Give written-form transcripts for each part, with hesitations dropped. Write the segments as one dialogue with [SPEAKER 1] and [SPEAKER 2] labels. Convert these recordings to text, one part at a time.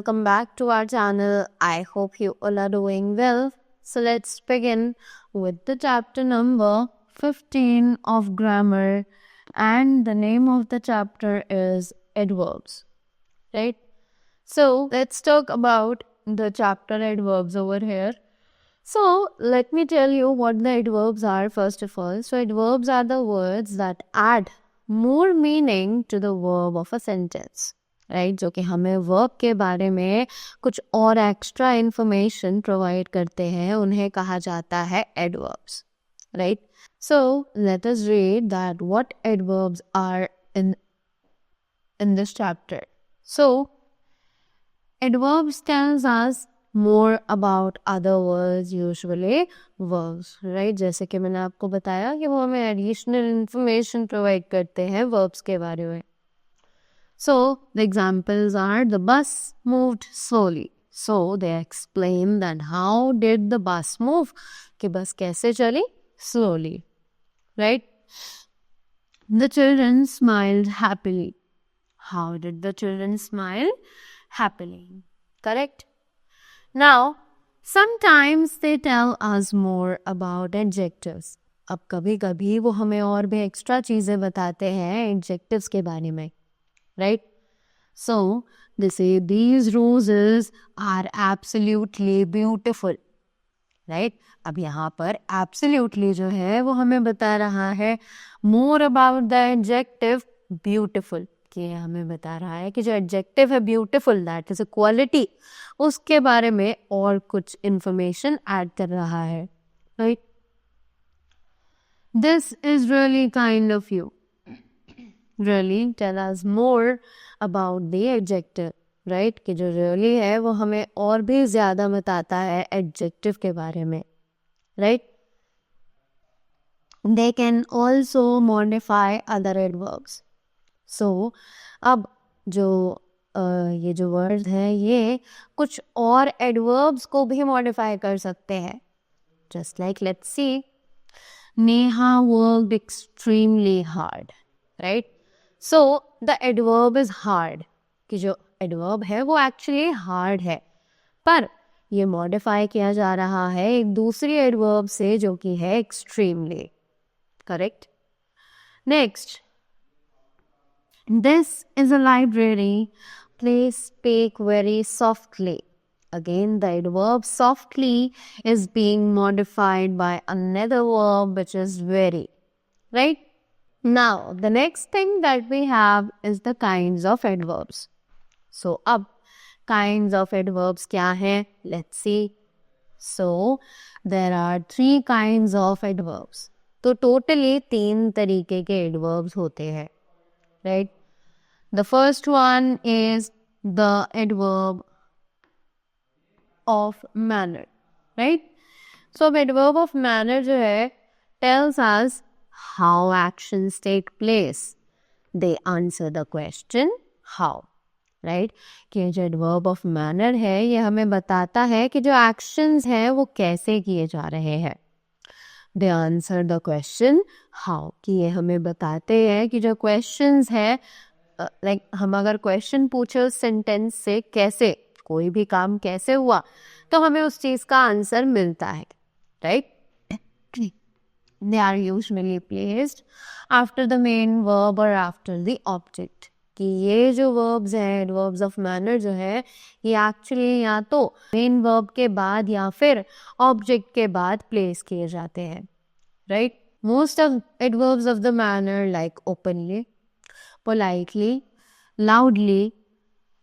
[SPEAKER 1] welcome back to our channel. I hope you all are doing well. So let's begin with the chapter number 15 of grammar, and the name of the chapter is adverbs, right? So let's talk about the chapter adverbs over here. So let me tell you what the adverbs are first of all. So adverbs are the words that add more meaning to the verb of a sentence. Right जो कि हमें verb के बारे में कुछ और extra information provide करते हैं उन्हें कहा जाता है adverbs right so let us read that what adverbs are in this chapter so adverbs tells us more about other words usually verbs right जैसे कि मैंने आपको बताया कि वो हमें एडिशनल इंफॉर्मेशन प्रोवाइड करते हैं वर्ब्स के बारे में. So, the examples are the bus moved slowly. So, they explain that how did the bus move? कि बस कैसे चली? Slowly. Right? The children smiled happily. How did the children smile? Happily. Correct? Now, sometimes they tell us more about adjectives. अब कभी कभी वो हमें और भी एक्स्ट्रा चीज़ें बताते हैं adjectives के बारे में. Right? So, they say these roses are absolutely beautiful. Right? अब यहाँ पर absolutely जो है वो हमें बता रहा है more about the adjective beautiful. कि हमें बता रहा है कि जो adjective है beautiful that is a quality उसके बारे में और कुछ information add कर रहा है. Right? This is really kind of you. Really tell us more about the adjective, right? कि जो really है वो हमें और भी ज़्यादा बताता है adjective के बारे में, right? They can also modify other adverbs. So, अब जो ये जो words हैं ये कुछ और adverbs को भी modify कर सकते हैं. Just like let's see, Neha worked extremely hard, right? So, the adverb is hard. कि जो adverb है वो actually hard है. पर ये modify किया जा रहा है एक दूसरी adverb से जो कि है extremely. Correct? Next. This is a library. Please speak very softly. Again, the adverb softly is being modified by another verb which is very. Right? Now, the next thing that we have is the kinds of adverbs. So, अब kinds of adverbs क्या हैं? Let's see. So, there are 3 kinds of adverbs. तो totally 3 तरीके के adverbs होते हैं. Right? The first one is the adverb of manner. Right? So, adverb of manner जो है tells us how actions take place. They answer the question how. Right? कि जो adverb of manner है ये हमें बताता है कि जो actions हैं वो कैसे किए जा रहे हैं. They answer the question how. कि ये हमें बताते हैं कि जो questions है like हम अगर question पूछे उस sentence से कैसे कोई भी काम कैसे हुआ तो हमें उस चीज़ का आंसर मिलता है. Right? They are usually placed after the main verb or after the object. कि ये जो verbs हैं adverbs of manner जो है ये actually या तो main verb के बाद या फिर object के बाद place किए जाते हैं. Right? Most of adverbs of the manner like openly, politely, loudly,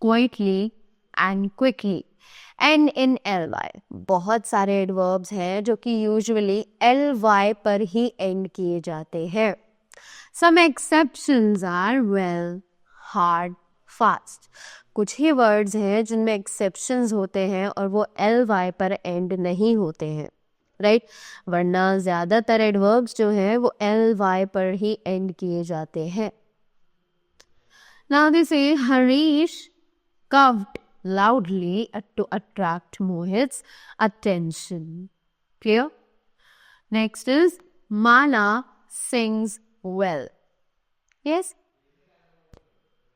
[SPEAKER 1] quietly and quickly and in ly. बहुत सारे adverbs हैं जो कि usually ly पर ही end किए जाते हैं. Some exceptions are well, hard, fast. कुछ ही words हैं जिनमें exceptions होते हैं और वो ly पर end नहीं होते हैं. Right? वरना ज़्यादातर adverbs जो हैं वो ly पर ही end किए जाते हैं. Now they say Harish coughed loudly to attract Mohit's attention. Clear? Next is Mala sings well. Yes?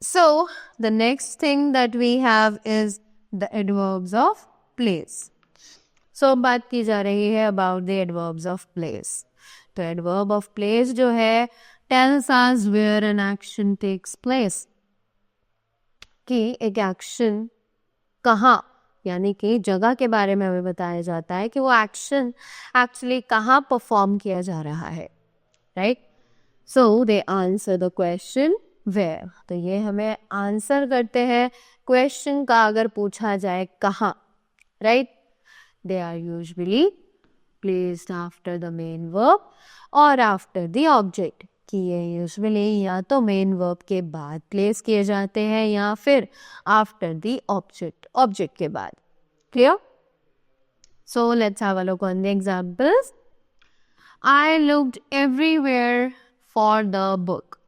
[SPEAKER 1] So, the next thing that we have is the adverbs of place. So बात की जा रही है about the adverbs of place. तो adverb of place जो है tells us where an action takes place. कि एक action कहाँ, यानी कि जगह के बारे में हमें बताया जाता है कि वो एक्शन एक्चुअली कहाँ परफॉर्म किया जा रहा है, right. So they answer the question where. तो ये हमें आंसर करते हैं क्वेश्चन का अगर पूछा जाए कहाँ, right. They are usually placed after the main verb और आफ्टर द ऑब्जेक्ट. कि ये यूजुअली या तो मेन वर्ब के बाद प्लेस किए जाते हैं या फिर आफ्टर द ऑब्जेक्ट के बाद. Clear? So let's have a look on the examples. I looked everywhere for the book.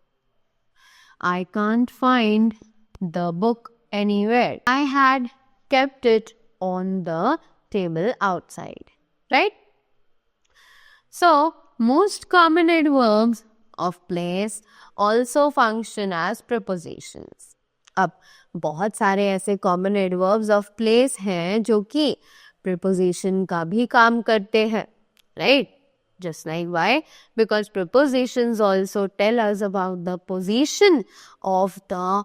[SPEAKER 1] I can't find the book anywhere. I had kept it on the table outside. Right? So, most common adverbs of place also function as prepositions. अब बहुत सारे ऐसे common adverbs of place हैं जो कि preposition का भी काम करते हैं, right? Just like why? Because prepositions also tell us about the position of the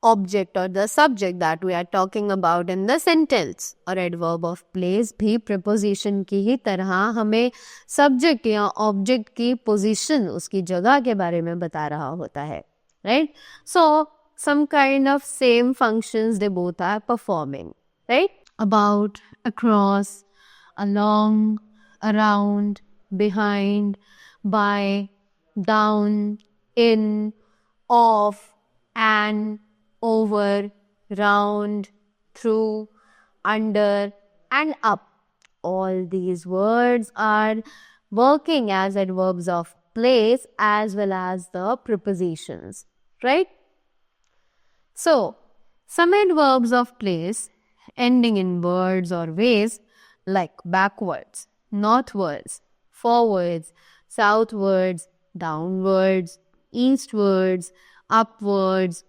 [SPEAKER 1] object or the subject that we are talking about in the sentence. और adverb of place भी preposition की ही तरह हमें subject या object की position, उसकी जगह के बारे में बता रहा होता है, right? So, some kind of same functions they both are performing, right? About, across, along, around, behind, by, down, in, off, and, over, round, through, under, and up. All these words are working as adverbs of place as well as the prepositions, right? So, some adverbs of place ending in words or ways like backwards, northwards, forwards, southwards, downwards, eastwards, upwards,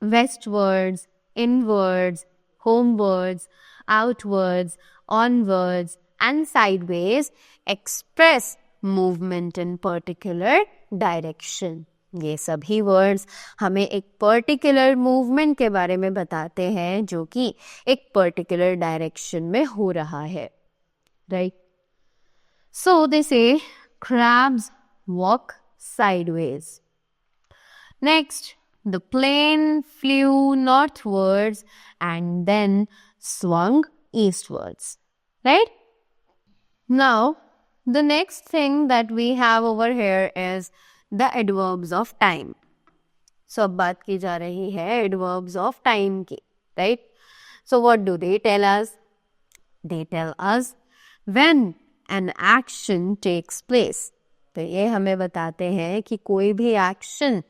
[SPEAKER 1] westwards, inwards, homewards, outwards, onwards, and sideways express movement in particular direction. ये सभी words हमें एक particular movement के बारे में बताते हैं जो कि एक पर्टिकुलर डायरेक्शन में हो रहा है, राइट. सो दे से crabs walk sideways. Next, the plane flew northwards and then swung eastwards, right? Now, the next thing that we have over here is the adverbs of time. So, अब बात की जा रही है adverbs of time की, right? So, what do they tell us? They tell us when an action takes place. तो ये हमें बताते हैं कि कोई भी action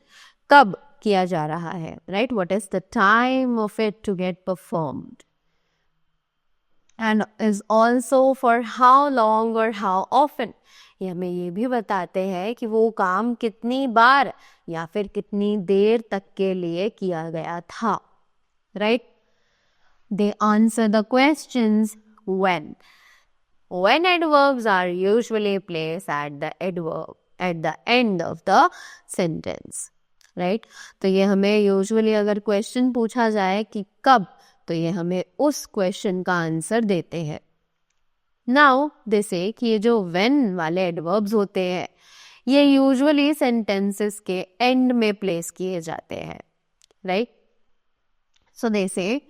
[SPEAKER 1] कब किया जा रहा है, right? What is the time of it to get performed? And is also for how long or how often. ये हमें ये भी बताते हैं कि वो काम कितनी बार या फिर कितनी देर तक के लिए किया गया था, right? They answer the questions when. When adverbs are usually placed at the adverb at the end of the sentence, right? तो ये हमें usually अगर question पूछा जाए कि कब, तो ये हमें उस question का आंसर देते हैं. Now they say कि ये जो when वाले adverbs होते हैं ये usually sentences के end में place किए जाते हैं, right? So they say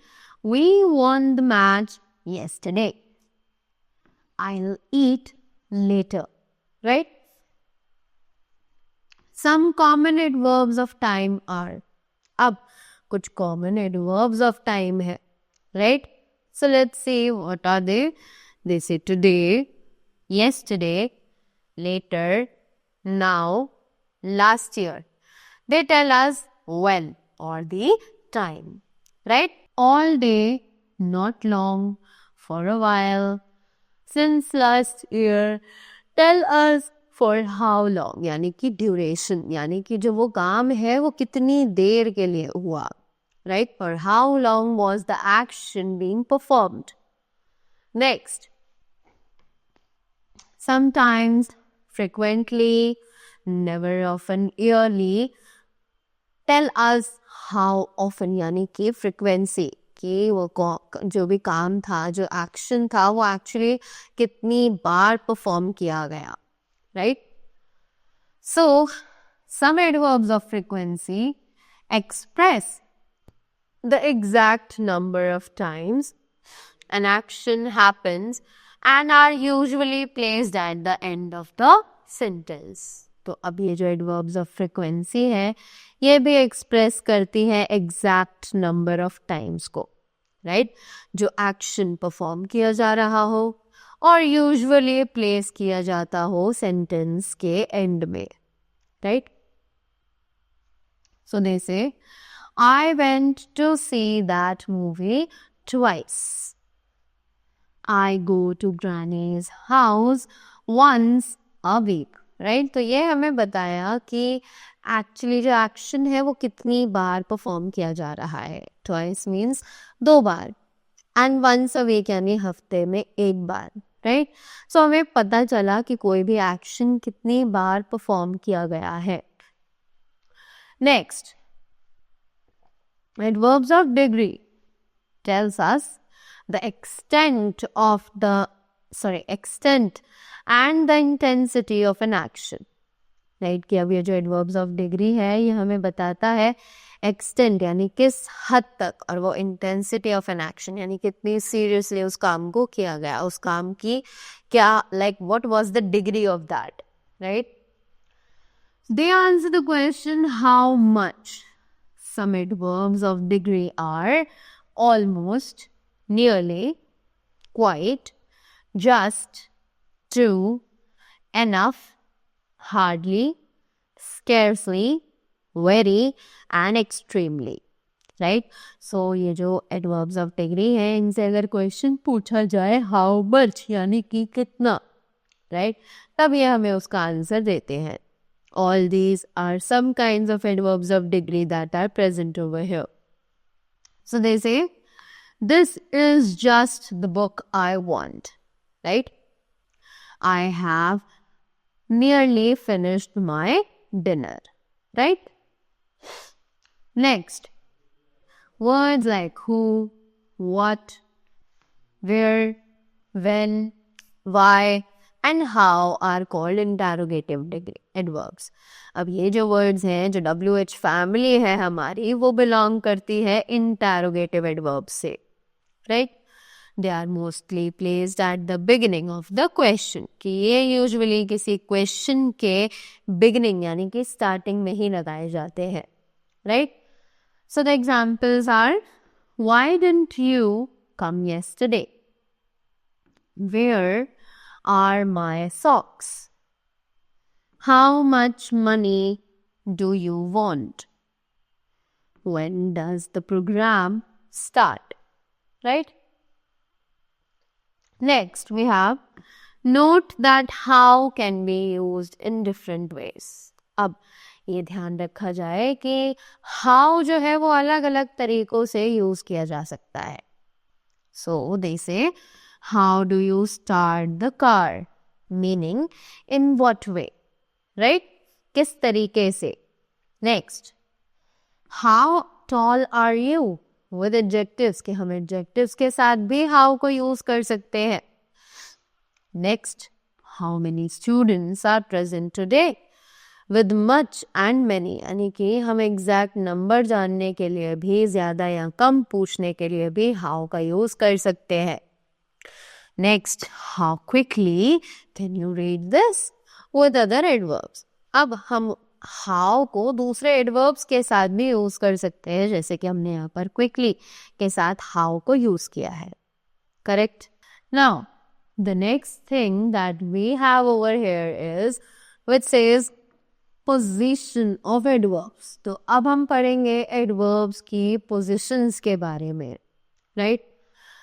[SPEAKER 1] we won the match yesterday. I'll eat later, right? Some common adverbs of time are. अब कुछ common adverbs of time है, right? So let's see what are they. They say today, yesterday, later, now, last year. They tell us when or the time, right? All day, not long, for a while, since last year, tell us for how long, यानी कि duration, यानी कि जो वो काम है वो कितनी देर के लिए हुआ, right? For how long was the action being performed? Next, sometimes, frequently, never, often, yearly. Tell us how often, यानी कि frequency, कि वो जो भी काम था, जो action था, वो actually कितनी बार perform किया गया, right? So, some adverbs of frequency express the exact number of times an action happens and are usually placed at the end of the sentence. तो अब ये जो adverbs of frequency है, ये भी express करती है exact number of times को, right? जो action perform किया जा रहा हो और usually place किया जाता हो sentence के end में, right? So they say, I went to see that movie twice. I go to Granny's house once a week. Right? तो ये हमें बताया कि actually जो action है वो कितनी बार perform किया जा रहा है. Twice means 2 bar. And once a week यानी हफ्ते में 1 बार. Right? So हमें पता चला कि कोई भी action कितनी बार perform किया गया है. Next, adverbs of degree tells us the extent and the intensity of an action. Right? कि अब ये जो adverbs of degree है ये हमें बताता है extent यानी किस हद तक और वो intensity of an action यानी कितनी seriously उस काम को किया गया, उस काम की क्या, like what was the degree of that, right? They answer the question how much. Some adverbs of degree are almost, nearly, quite, just, true, enough, hardly, scarcely, very and extremely. Right? So ये जो adverbs of degree हैं इनसे अगर question पूछा जाए how much यानी कि कितना, right? तब ये हमें उसका आंसर देते हैं. All these are some kinds of adverbs of degree that are present over here. So they say, this is just the book I want, right? I have nearly finished my dinner, right? Next, words like who, what, where, when, why, and how are called interrogative degree adverbs. अब ये जो words हैं जो WH family है हमारी वो belong करती है interrogative adverbs से, right? They are mostly placed at the beginning of the question. कि ये usually किसी question के beginning यानी कि starting में ही लगाए जाते हैं, right? So the examples are, why didn't you come yesterday? Where are my socks? How much money do you want? When does the program start? Right? Next, we have note that how can be used in different ways. अब ये ध्यान रखा जाए कि how जो है वो अलग अलग तरीकों से यूज किया जा सकता है. So they say, how do you start the car? Meaning, in what way? Right? किस तरीके से? Next, how tall are you? With adjectives कि हम adjectives के साथ भी how को use कर सकते हैं. Next, how many students are present today? With much and many यानी कि हम exact number जानने के लिए भी ज़्यादा या कम पूछने के लिए भी how का use कर सकते हैं. Next, how quickly can you read this? With other adverbs. अब हम how को दूसरे adverbs के साथ भी use कर सकते हैं जैसे कि हमने यहाँ पर quickly के साथ how को use किया है. Correct? Now, the next thing that we have over here is which says position of adverbs. तो अब हम पढ़ेंगे adverbs की positions के बारे में. Right?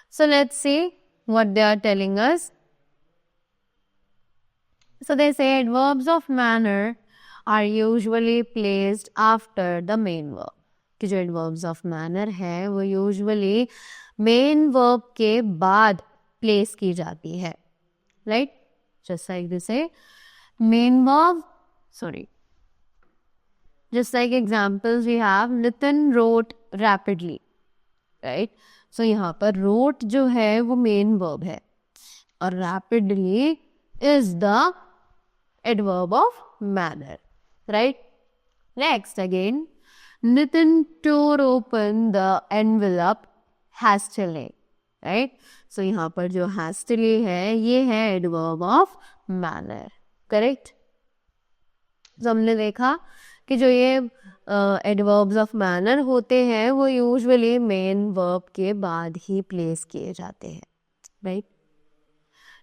[SPEAKER 1] So let's see what they are telling us. So they say adverbs of manner are usually placed after the main verb. कि जो एडवर्ब्स ऑफ मैनर है वो यूजुअली मेन वर्ब के बाद प्लेस की जाती है, राइट? जस्ट लाइक दिस है main verb, sorry, just like examples we have Nitin wrote rapidly, right? so यहाँ पर wrote जो है वो main verb है और rapidly is the adverb of manner, right? Next again, Nitin tore open the envelope hastily, right? so यहाँ पर जो hastily है ये है adverb of manner, correct? तो हमने देखा कि जो ये एडवर्ब्स ऑफ मैनर होते हैं वो यूजुअली मेन वर्ब के बाद ही प्लेस किए जाते हैं, right?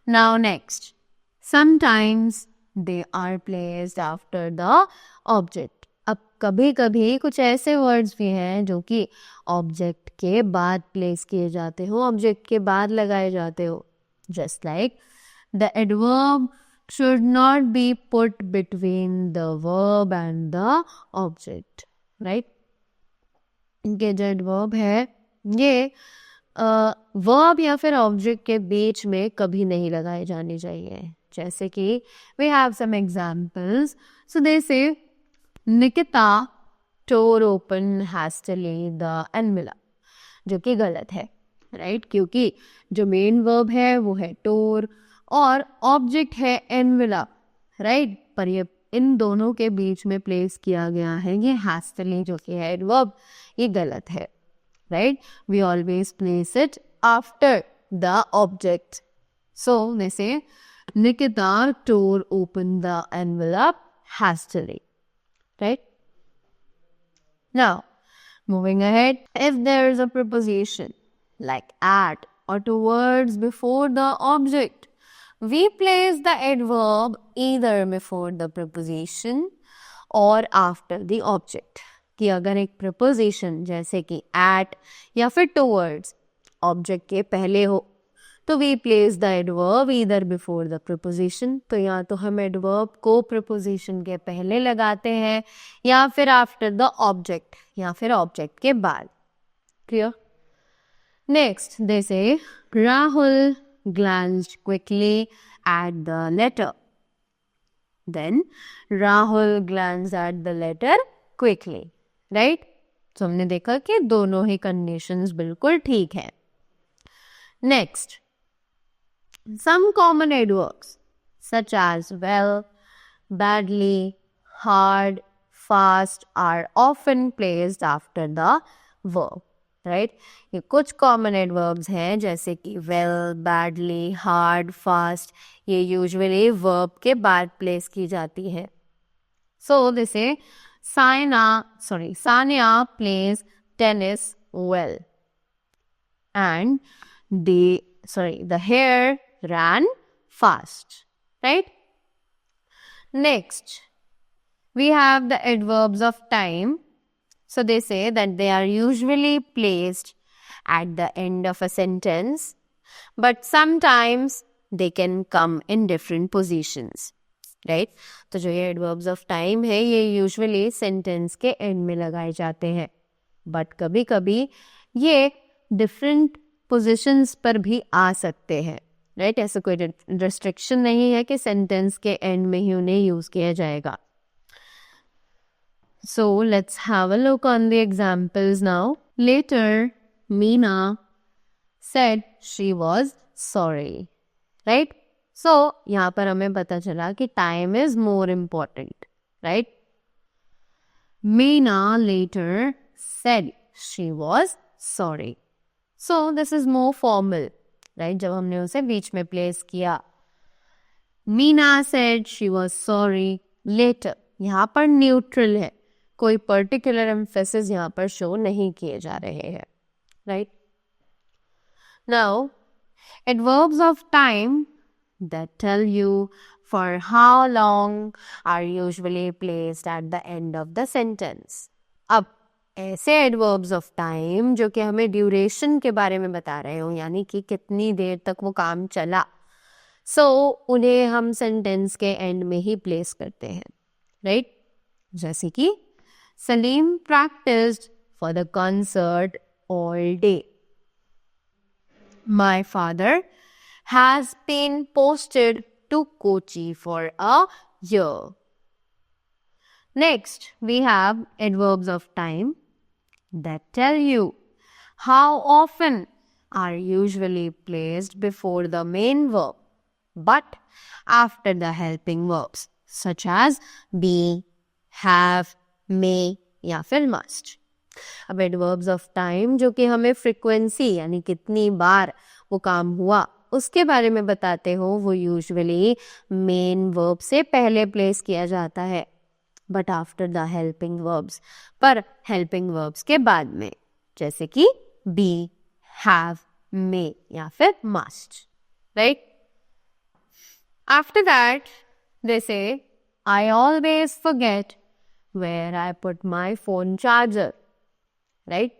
[SPEAKER 1] Now next, sometimes they are placed after the object. अब कभी कभी कुछ ऐसे वर्ड्स भी हैं जो कि ऑब्जेक्ट के बाद प्लेस किए जाते हो, ऑब्जेक्ट के बाद लगाए जाते हो, just like the adverb should not be put between the verb and the object, right? इनके जो adverb है ये verb या फिर object के बीच में कभी नहीं लगाए जाने चाहिए। जैसे कि we have some examples. So they say Nikita tore open hastily the envelope, जो कि गलत है, right? क्योंकि जो main verb है वो है tore और ऑब्जेक्ट है एनवेलप, राइट? पर ये इन दोनों के बीच में प्लेस किया गया है ये हैस्टली जो कि है एडवर्ब, ये गलत है, right? We always place it after the object. So they say Nikita tore open the envelope hastily, right? Now moving ahead, if there is a preposition like at or towards before the object, we place the adverb either before the preposition or after the object. कि अगर एक preposition जैसे कि at या फिर towards object के पहले हो तो we place the adverb either before the preposition, तो या तो हम adverb को preposition के पहले लगाते हैं या फिर after the object या फिर object के बाद। Clear? Next, they say Rahul glanced quickly at the letter. Then Rahul glanced at the letter quickly, right? So हमने देखा कि दोनों ही conditions बिल्कुल ठीक है। Next, some common adverbs such as well, badly, hard, fast are often placed after the verb. Right ये कुछ common adverbs हैं जैसे कि वेल, बैडली, हार्ड, फास्ट, ये यूजुअली वर्ब के बाद प्लेस की जाती है। So this is Sania plays tennis well and the hare ran fast, right? Next we have the adverbs of time. So they say that they are usually placed at the end of a sentence, but sometimes they can come in different positions, right? तो जो ये adverbs of time है ये usually sentence के end में लगाए जाते हैं, but कभी कभी ये different positions पर भी आ सकते हैं, right? ऐसा कोई restriction नहीं है कि sentence के end में ही उन्हें use किया जाएगा. So let's have a look on the examples now. Later, Meena said she was sorry, right? So यहाँ पर हमें पता चला कि time is more important, right? Meena later said she was sorry. So this is more formal, right? जब हमने उसे बीच में place किया. Meena said she was sorry later. यहाँ पर neutral है, कोई पर्टिकुलर एम्फेसिस यहाँ पर शो नहीं किए जा रहे हैं, right? Now adverbs of time that tell you for how long are usually placed at the end of the sentence. अब ऐसे एडवर्ब्स ऑफ टाइम जो कि हमें ड्यूरेशन के बारे में बता रहे हो, यानी कि कितनी देर तक वो काम चला, उन्हें हम सेंटेंस के एंड में ही प्लेस करते हैं, राइट? जैसे कि Salim practiced for the concert all day. My father has been posted to Kochi for a year. Next, we have adverbs of time that tell you how often are usually placed before the main verb, but after the helping verbs such as be, have, may या फिर must. अब adverbs of time जो कि हमें frequency यानी कितनी बार वो काम हुआ उसके बारे में बताते हो, वो यूजुअली मेन वर्ब से पहले प्लेस किया जाता है, but after the helping verbs, पर हेल्पिंग वर्ब्स के बाद में, जैसे कि बी, हैव, मे या फिर must, right. After that they say I always forget where I put my phone charger, right.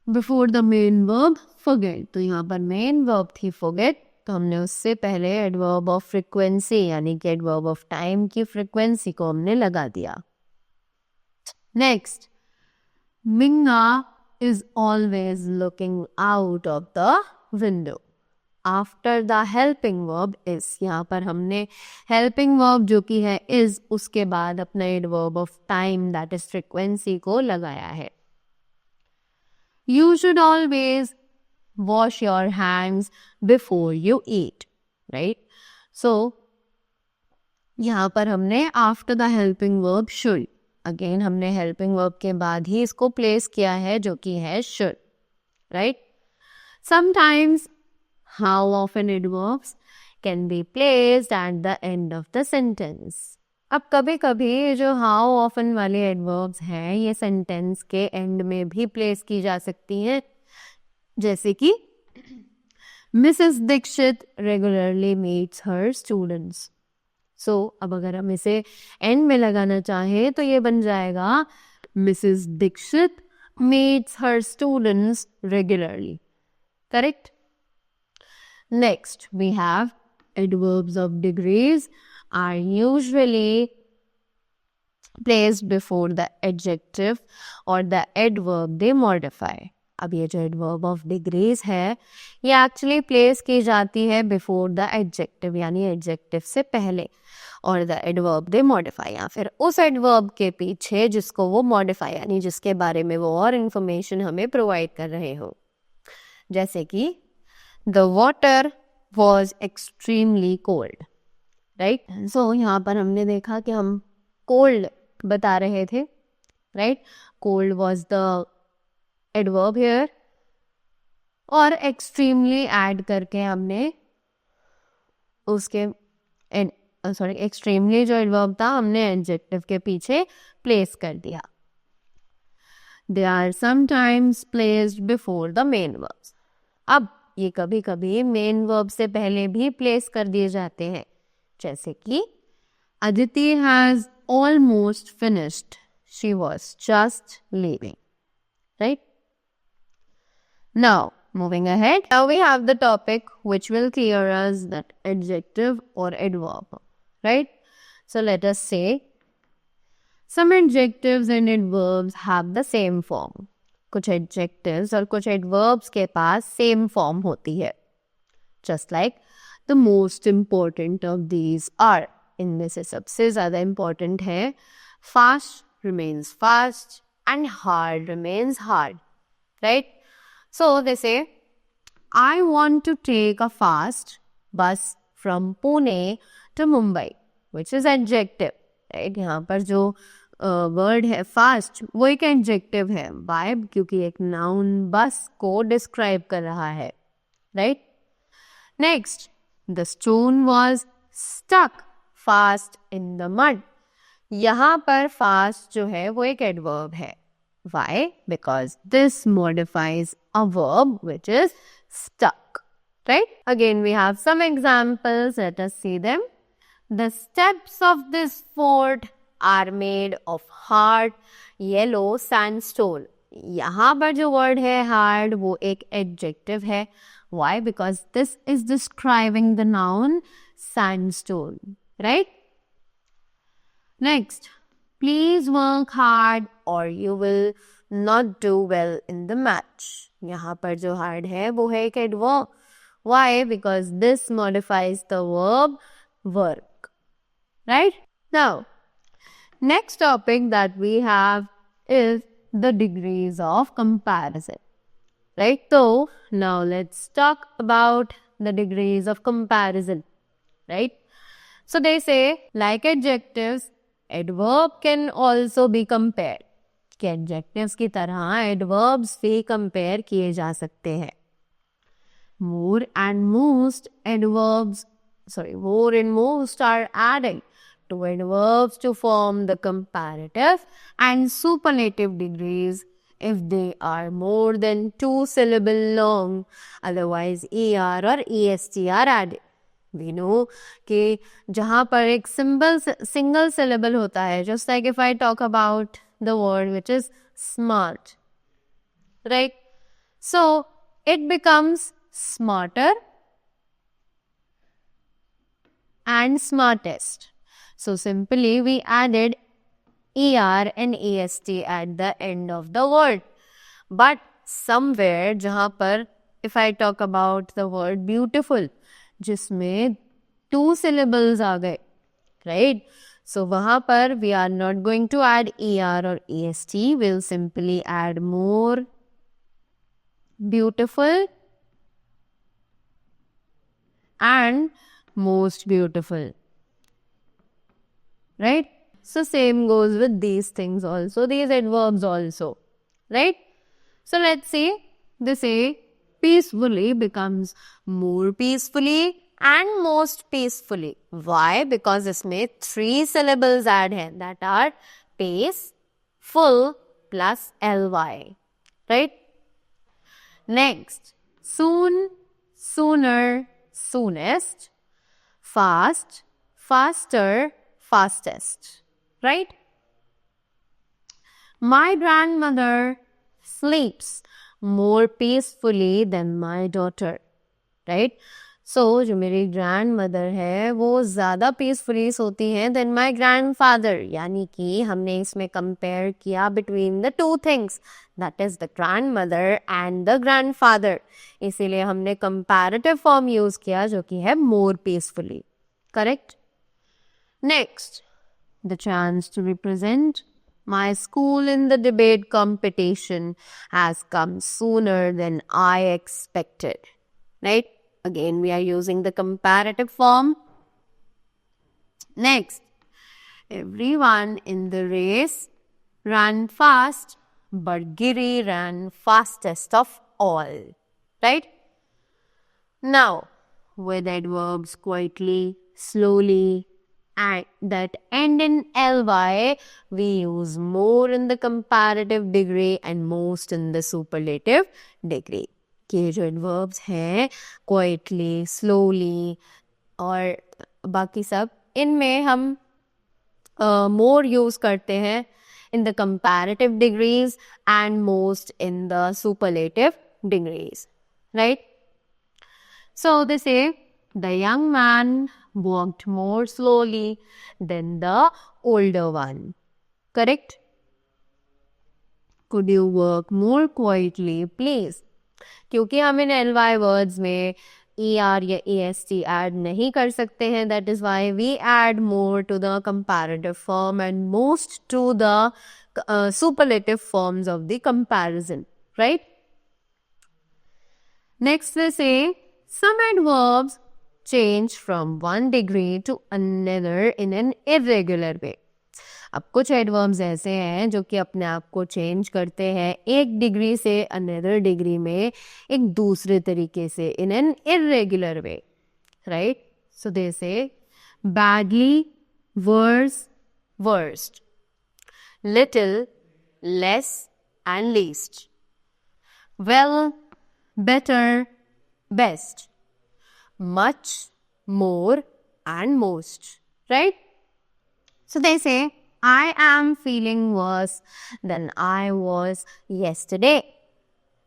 [SPEAKER 1] Before the main verb forget, तो यहाँ पर मेन वर्ब थी फॉरगेट, तो हमने उससे पहले एडवर्ब ऑफ फ्रीक्वेंसी यानी कि एडवर्ब ऑफ टाइम की फ्रीक्वेंसी को हमने लगा दिया. Next, Minga is always looking out of the window. After the helping verb is, यहाँ पर हमने हेल्पिंग वर्ब जो कि है इज, उसके बाद अपना adverb of time that is frequency को लगाया है. You should always wash your hands before you eat, right? So, यहाँ पर हमने after the helping verb should, again हमने helping verb के बाद ही इसको place किया है जो कि है should, right? Sometimes, how often adverbs can be placed at the end of the sentence. अब कभी कभी जो हाउ ऑफन वाले एडवर्ब्स हैं ये सेंटेंस के एंड में भी प्लेस की जा सकती हैं, जैसे कि Mrs Dixit regularly meets her students. सो अब अगर हम इसे एंड में लगाना चाहें तो ये बन जाएगा Mrs Dikshit meets her students regularly, correct. Next we have adverbs of degrees are usually placed before the adjective or the adverb they modify. अब ये जो adverb of degrees है ये actually place की जाती है before the adjective यानी adjective से पहले, और the adverb they modify या फिर उस adverb के पीछे जिसको वो modify यानी जिसके बारे में वो और information हमें provide कर रहे हो. जैसे कि the water was extremely cold, right? So यहाँ पर हमने देखा कि हम cold बता रहे थे, right? Cold was the adverb here, और extremely add करके हमने उसके extremely जो adverb था हमने adjective के पीछे place कर दिया. They are sometimes placed before the main verbs. अब ये कभी कभी मेन वर्ब से पहले भी प्लेस कर दिए जाते हैं, जैसे कि Aditi has almost finished, she was just leaving, right. Now moving ahead, now we have the topic which will clear us that adjective or adverb, right? So let us say some adjectives and adverbs have the same form. कुछ adjectives और कुछ adverbs के पास same form होती है. Just like the most important of these are, इनमें से सबसे ज़्यादा important है fast remains fast and hard remains hard, right? So they say, I want to take a fast bus from Pune to Mumbai, which is adjective, right? यहाँ पर जो word है fast वो एक एडजेक्टिव है. वाई? क्योंकि एक नाउन बस को डिस्क्राइब कर रहा है, right. Next, the stone was stuck fast in the mud. यहाँ पर फास्ट जो है वो एक एडवर्ब है. Why? Because this modifies a verb which is stuck, right. Again we have some examples, let us see them. The steps of this fort are made of hard yellow sandstone. यहाँ पर जो word है hard वो एक adjective है. Why? Because this is describing the noun sandstone, right? Next, please work hard or you will not do well in the match. यहाँ पर जो hard है वो है एक adverb. Why? Because this modifies the verb work. Right? Now, next topic that we have is the degrees of comparison. Right? So, now let's talk about the degrees of comparison. Right? So, they say, like adjectives, adverb can also be compared. कि adjectives की तरह adverbs भी compare किए जा सकते हैं. More and most are added to adverbs to form the comparative and superlative degrees if they are more than 2 syllables long. Otherwise, ER or EST are added. We know कि जहाँ पर एक single syllable होता है, just like if I talk about the word which is smart, right? So, it becomes smarter and smartest. So, simply we added ER and EST at the end of the word. But somewhere जहाँ पर if I talk about the word beautiful, जिसमें 2 syllables आ गए, right? So, वहाँ पर we are not going to add ER or EST. We'll simply add more beautiful and most beautiful. Right? So, same goes with these things also, these adverbs also. Right? So, let's see. They say peacefully becomes more peacefully and most peacefully. Why? Because इसमें 3 syllables add हैं, that are pace, full plus ly. Right? Next, soon, sooner, soonest, fast, faster, fastest. Right? My grandmother sleeps more peacefully than my daughter. Right? So, जो मेरी grandmother है वो ज़्यादा peacefully सोती हैं than my grandfather. यानी कि हमने इसमें compare किया between the two things, that is the grandmother and the grandfather. इसीलिए हमने comparative form use किया जो कि है more peacefully. Correct? Next, the chance to represent my school in the debate competition has come sooner than I expected. Right? Again, we are using the comparative form. Next, everyone in the race ran fast, but Giri ran fastest of all. Right? Now, with adverbs quietly, slowly, and that end in ly, we use more in the comparative degree and most in the superlative degree. के जो adverbs हैं quietly, slowly और बाकी सब इनमें हम more use करते हैं in the comparative degrees and most in the superlative degrees. Right? So, they say the young man walked more slowly than the older one. Correct? Could you work more quietly, please? क्योंकि हम इन ly words में ER या EST add नहीं कर सकते हैं, that is why we add more to the comparative form and most to the superlative forms of the comparison. Right? Next, they say some adverbs change from one degree to another in an irregular way. अब कुछ adverbs ऐसे हैं जो कि अपने आप को change करते हैं एक डिग्री से अनदर डिग्री में एक दूसरे तरीके से in an irregular way. Right? So they say badly, worse, worst, little, less and least, well, better, best, much, more and most. Right? So they say I am feeling worse than I was yesterday.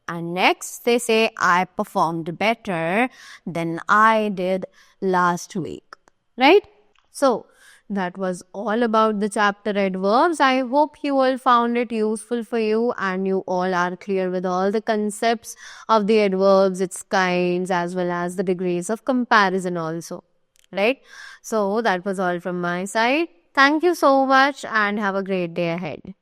[SPEAKER 1] And next they say I performed better than I did last week. Right? So that was all about the chapter adverbs. I hope you all found it useful for you and you all are clear with all the concepts of the adverbs, its kinds, as well as the degrees of comparison also. Right? So that was all from my side. Thank you so much and have a great day ahead.